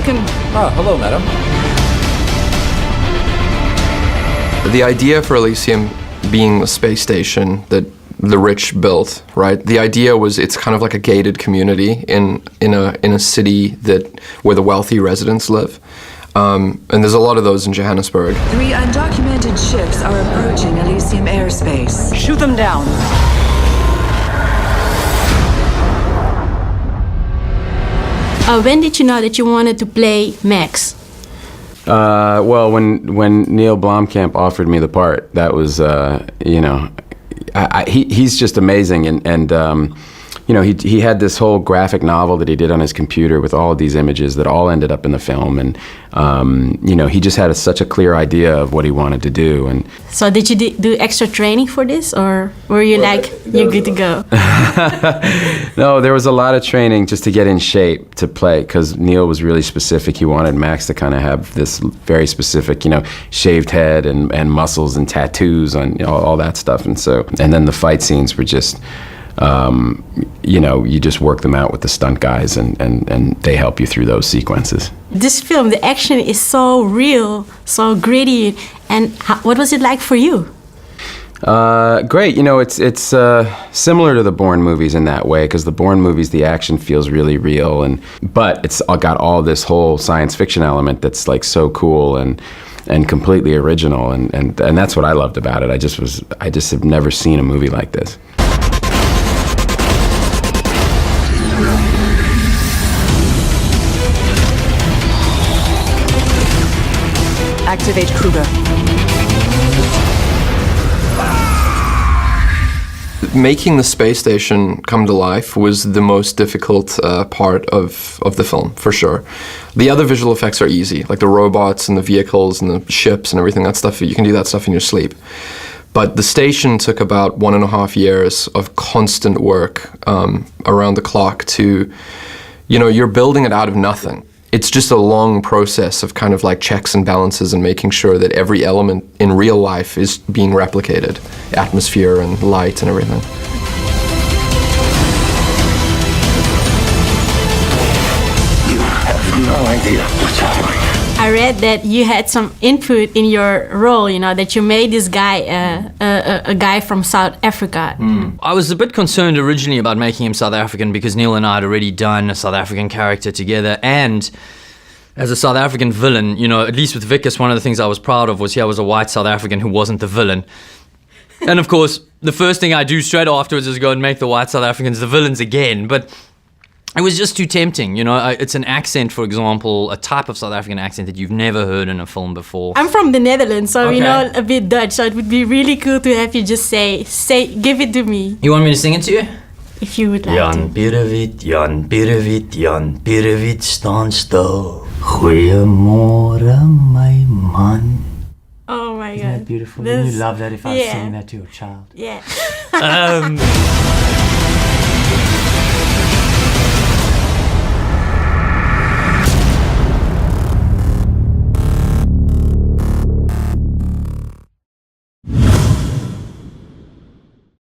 Welcome. Ah, hello, madam. The idea for Elysium being a space station that the rich built, right? The idea was it's kind of like a gated community in a city where the wealthy residents live. And there's a lot of those in Johannesburg. 3 undocumented ships are approaching Elysium airspace. Shoot them down. When did you know that you wanted to play Max? Well, when Neil Blomkamp offered me the part, that was, you know, he's just amazing, and you know, he had this whole graphic novel that he did on his computer with all of these images that all ended up in the film, and you know, he just had such a clear idea of what he wanted to do. And So did you do extra training for this, or were you you're good to go? No, there was a lot of training just to get in shape to play, because Neil was really specific. He wanted Max to kind of have this very specific, you know, shaved head and muscles and tattoos on, you know, all that stuff. And then the fight scenes were just, you know, you just work them out with the stunt guys, and they help you through those sequences. This film, the action is so real, so gritty. And what was it like for you? Great. You know, it's similar to the Bourne movies in that way, because the Bourne movies, the action feels really real, but it's got all this whole science fiction element that's like so cool and completely original, and that's what I loved about it. I just have never seen a movie like this. Activate Kruger. Making the space station come to life was the most difficult part of the film, for sure. The other visual effects are easy, like the robots and the vehicles and the ships and everything. That stuff, you can do that stuff in your sleep. But the station took about 1.5 years of constant work around the clock to, you know, you're building it out of nothing. It's just a long process of kind of like checks and balances and making sure that every element in real life is being replicated, atmosphere and light and everything. You have no idea what you're doing. I read that you had some input in your role, you know, that you made this guy a guy from South Africa. I was a bit concerned originally about making him South African because Neil and I had already done a South African character together, and as a South African villain, you know, at least with Vickers, one of the things I was proud of was I was a white South African who wasn't the villain. And of course, the first thing I do straight afterwards is go and make the white South Africans the villains again, but it was just too tempting, you know. It's an accent, for example, a type of South African accent that you've never heard in a film before. I'm from the Netherlands, so Okay. you know a bit Dutch. So it would be really cool to have you just give it to me, You want me to sing it to you? if you would like Jan Pierewit, Jan Pierewit, Jan Pierewit, staan stil. Goeiemôre, my man. to. Oh my God! Isn't that beautiful? This- Wouldn't you love that if I was yeah. singing that to your child? Yeah.